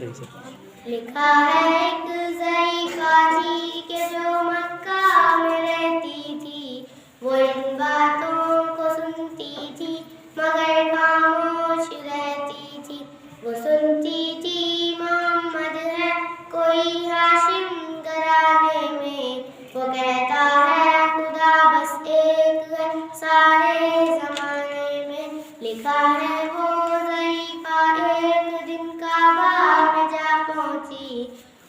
लिखा है एक ज़ईफ़ा थी कि जो मक्का में रहती थी, वो इन बातों को सुनती थी मगर खामोश रहती थी। वो सुनती थी मोहम्मद है कोई हाशिम घराने में, वो कहता है खुदा बस एक है सारे ज़माने में। लिखा है वो ज़ईफ़ा एक दिन काबा में जा पहुंची,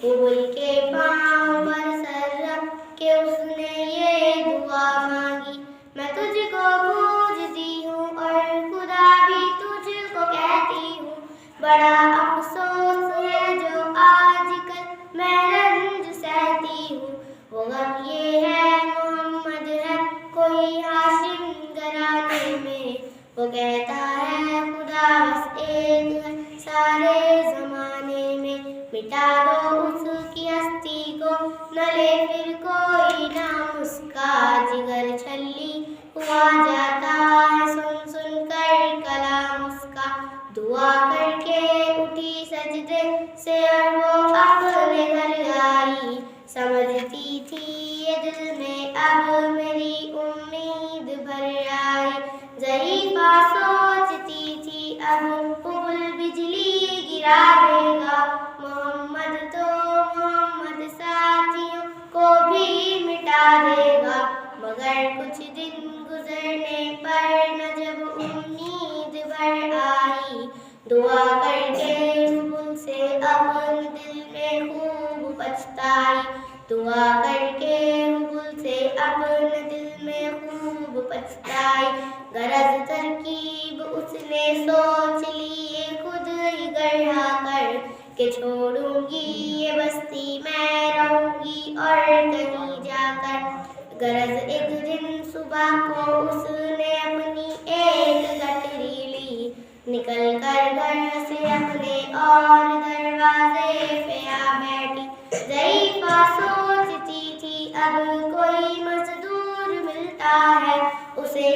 उबल के पाँव पर सर रख के उसने ये दुआ मांगी, मैं तुझको पूजती हूँ और खुदा भी तुझको कहती हूँ। बड़ा अफसोस है जो आजकल मैं रंज सहती हूँ, वो गम ये है मोहम्मद है कोई हाशिम घराने में। वो कहता है खुदा बस एक है सारे ज़माने में, मिटा दो उसकी हस्ती को न ले फिर कोई नाम उसका। जिगर छल्ली हुआ जाता है सुन सुन कर कलाम उसका। दुआ करके उठी सजदे से और वो अपने घर आई, समझती थी ये दिल में अब मेरी उम्मीद भर आई। ज़ईफ़ा सोचती थी अब उबुल बिजली गिरा देगा मोहम्मद, तो मोहम्मद साथियों को भी मिटा देगा। मगर कुछ दिन गुजरने पर न जब उम्मीद भर आई, दुआ करके उबुल से अपने दिल में खूब पछताई। दुआ करके उबुल से अपने दिल में खूब पछताई। गरज तरकीब उसने सोच ली खुद ही गढ़ा कर के छोड़ूंगी ये बस्ती मैं रहूंगी और कहीं जाकर। गरज एक दिन सुबह को उसने अपनी एक गठरी ली, निकल कर घर से अपने और दरवाजे पे आ बैठी। ज़ईफ़ा सोचती थी अब कोई मजदूर मिलता है उसे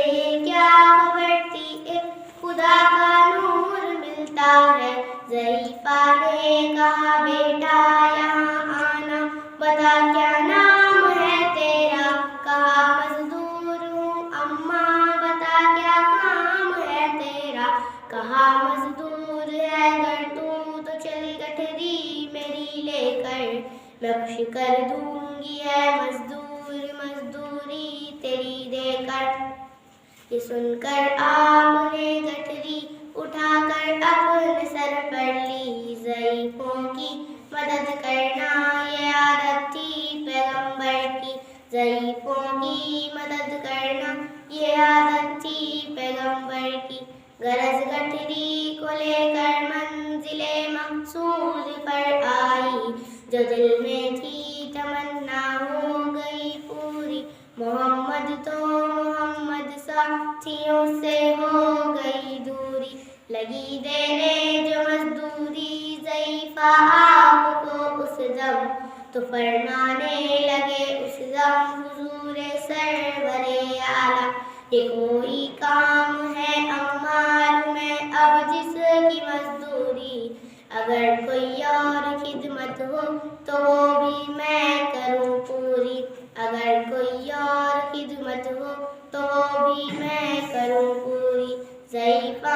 क्या खबर थी एक खुदा का नूर मिलता है। ज़ईफ़ा ने कहा बेटा यहाँ आना, बता क्या नाम है तेरा। कहा मजदूर हूँ अम्मा, बता क्या काम है तेरा। कहा मजदूर है अगर तू तो चल गठरी मेरी लेकर, मैं खुश कर दूंगी है मजदूरी तेरी देकर। ये सुनकर आपने गठरी उठाकर अपने सर पर ली। ज़ईफ़ों की मदद करना ये आदत थी पैगंबर की, ज़ईफ़ों की मदद करना ये आदत थी पैगंबर की। गरज गठरी को लेकर मंजिले मकसूद पर आई, जो दिल में थी तमन्ना हो गई पूरी। मोहम्मद तो मोहम्मद साथियों से हो गई दूरी, लगी देने जो मजदूरी ज़ईफ़ा आपको उस दम, तो फरमाने लगे उस दम हुज़ूरे सरवरे आला। ये कोई काम है अम्माल में अब जिसकी मजदूरी, अगर कोई और खिदमत हो तो वो भी मैं करूँ पूरी। अगर कोई और खिदमत हो तो वो भी मैं करूँ पूरी। ज़ईफ़ा